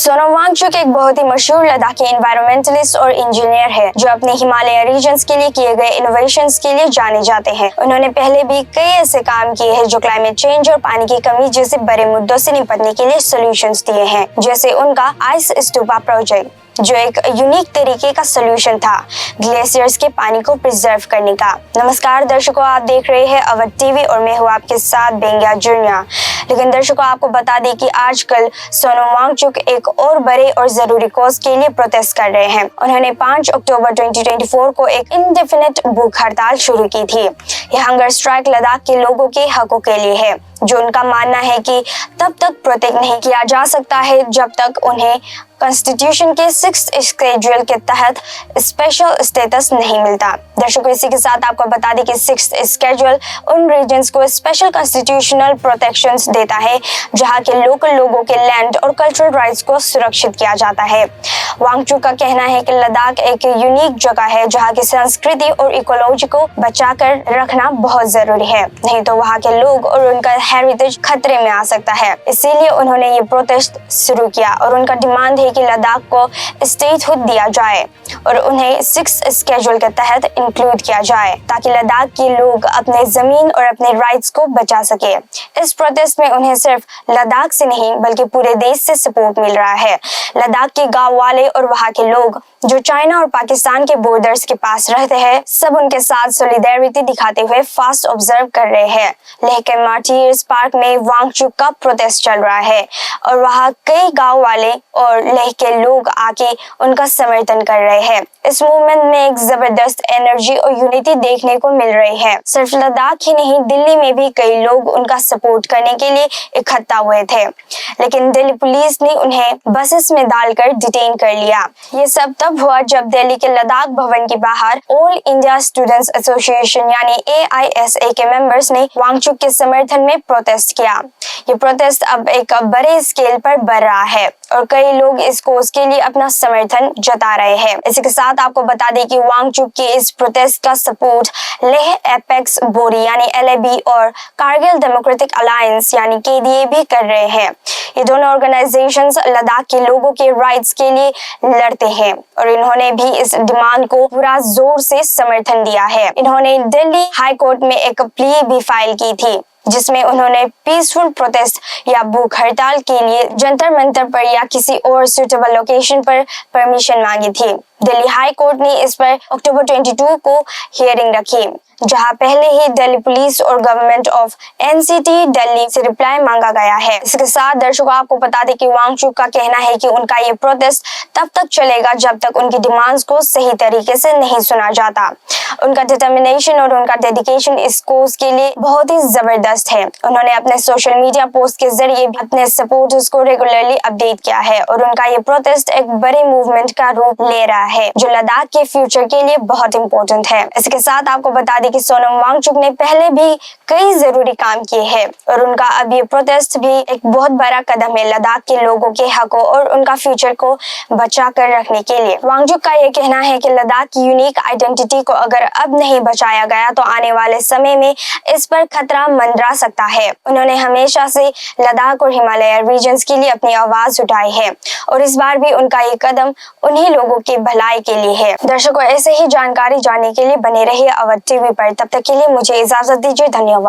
सोनम वांगचुक एक बहुत ही मशहूर लद्दाखी एनवायरमेंटलिस्ट और इंजीनियर है जो अपने हिमालय रीजन्स के लिए किए गए इनोवेशंस के लिए जाने जाते हैं। उन्होंने पहले भी कई ऐसे काम किए हैं जो क्लाइमेट चेंज और पानी की कमी जैसे बड़े मुद्दों से निपटने के लिए सॉल्यूशंस दिए हैं, जैसे उनका आइस स्तूपा प्रोजेक्ट जो एक यूनिक तरीके का सॉल्यूशन था ग्लेशियर्स के पानी को प्रिजर्व करने का। नमस्कार दर्शकों, आप देख रहे हैं अवध टीवी और मैं हूँ आपके साथ बेंगिया जुर्निया। लेकिन दर्शकों, आपको बता दें कि आजकल सोनम वांगचुक एक और बड़े और जरूरी कॉज के लिए प्रोटेस्ट कर रहे हैं। उन्होंने 5 अक्टूबर 2024 को एक इंडेफिनिट भूख हड़ताल शुरू की थी। यह हंगर स्ट्राइक लद्दाख के लोगों के हकों के लिए है, जो उनका मानना है कि तब तक प्रोटेक्ट नहीं किया जा सकता है जब तक उन्हें कॉन्स्टिट्यूशन के 6th शेड्यूल के तहत स्पेशल स्टेटस नहीं मिलता। दर्शकों, इसी के साथ आपको बता दें कि 6th शेड्यूल उन रीजन्स को स्पेशल कॉन्स्टिट्यूशनल प्रोटेक्शंस देता है जहां के लोकल लोगों के लैंड और कल्चरल राइट्स को सुरक्षित किया जाता है। वांगचुक का कहना है कि लद्दाख एक यूनिक जगह है जहां की संस्कृति और इकोलॉजी को बचाकर रखना बहुत जरूरी है, नहीं तो वहां के लोग और उनका हेरिटेज खतरे में आ सकता है। इसीलिए उन्होंने ये प्रोटेस्ट शुरू किया और उनका डिमांड है कि लद्दाख को स्टेटहुड दिया जाए और उन्हें 6th शेड्यूल के तहत इंक्लूड किया जाए ताकि लद्दाख के लोग अपने जमीन और अपने राइट्स को बचा सके। इस प्रोटेस्ट में उन्हें सिर्फ लद्दाख से नहीं बल्कि पूरे देश से सपोर्ट मिल रहा है। लद्दाख के गांव वाले और वहां के लोग जो चाइना और पाकिस्तान के बॉर्डर्स के पास रहते हैं, सब उनके साथ सॉलिडेरिटी दिखाते हुए फास्ट ऑब्जर्व कर रहे हैं। लेह के मार्टियर्स पार्क में वांगचुक का प्रोटेस्ट चल रहा है और वहां कई गांव वाले और लेह के लोग आके उनका समर्थन कर रहे हैं। इस मूवमेंट में एक जबरदस्त एनर्जी और यूनिटी देखने को मिल रही है। सिर्फ लद्दाख ही नहीं, दिल्ली में भी कई लोग उनका सपोर्ट करने के लिए इकट्ठा हुए थे, लेकिन दिल्ली पुलिस ने उन्हें बसेस में डालकर डिटेन कर लिया। ये सब तब हुआ जब दिल्ली के लद्दाख भवन के बाहर ऑल इंडिया स्टूडेंट्स एसोसिएशन यानी AISA के मेंबर्स ने वांगचुक के समर्थन में प्रोटेस्ट किया। ये प्रोटेस्ट अब एक बड़े स्केल पर बढ़ रहा है और कई लोग इस कोर्स के लिए अपना समर्थन जता रहे हैं। इसी के साथ आपको बता दें कि वांगचुक के इस प्रोटेस्ट का सपोर्ट लेह एपेक्स बोरी यानी LAB और कारगिल डेमोक्रेटिक अलायंस यानी KDA भी कर रहे हैं। ये दोनों ऑर्गेनाइजेशंस लद्दाख के लोगों के राइट्स के लिए लड़ते हैं और इन्होंने भी इस डिमांड को पूरा जोर से समर्थन दिया है। इन्होंने दिल्ली हाई कोर्ट में एक प्ली भी फाइल की थी जिसमें उन्होंने पीसफुल प्रोटेस्ट या भूख हड़ताल के लिए जंतर मंतर पर या किसी और सूटेबल लोकेशन पर परमिशन मांगी थी। दिल्ली हाई कोर्ट ने इस पर अक्टूबर 22 को हियरिंग रखी, जहां पहले ही दिल्ली पुलिस और गवर्नमेंट ऑफ NCT दिल्ली से रिप्लाई मांगा गया है। इसके साथ दर्शकों, आपको बता दें कि वांगचुक का कहना है कि उनका ये प्रोटेस्ट तब तक चलेगा जब तक उनकी डिमांड्स को सही तरीके से नहीं सुना जाता। उनका डिटर्मिनेशन और उनका डेडिकेशन इस कोर्स के लिए बहुत ही जबरदस्त है। उन्होंने अपने सोशल मीडिया पोस्ट के जरिए अपने सपोर्टर्स को रेगुलरली अपडेट किया है और उनका ये प्रोटेस्ट एक बड़े मूवमेंट का रूप ले रहा है जो लद्दाख के फ्यूचर के लिए बहुत इंपॉर्टेंट है। इसके साथ आपको बता दें कि सोनम वांगचुक ने पहले भी कई जरूरी काम किए हैं और उनका अब ये प्रोटेस्ट भी एक बहुत बड़ा कदम है लद्दाख के लोगों के हकों और उनका फ्यूचर को बचा कर रखने के लिए। वांगचुक का ये कहना है कि लद्दाख की यूनिक आइडेंटिटी को अगर अब नहीं बचाया गया तो आने वाले समय में इस पर खतरा मंडरा सकता है। उन्होंने हमेशा से लद्दाख और हिमालय रीजन्स के लिए अपनी आवाज उठाई है और इस बार भी उनका ये कदम उन्हीं लोगों की भलाई के लिए है। दर्शकों, ऐसे ही जानकारी जानने के लिए बने रहिए अवध टीवी पर। तब तक के लिए मुझे इजाजत दीजिए। धन्यवाद।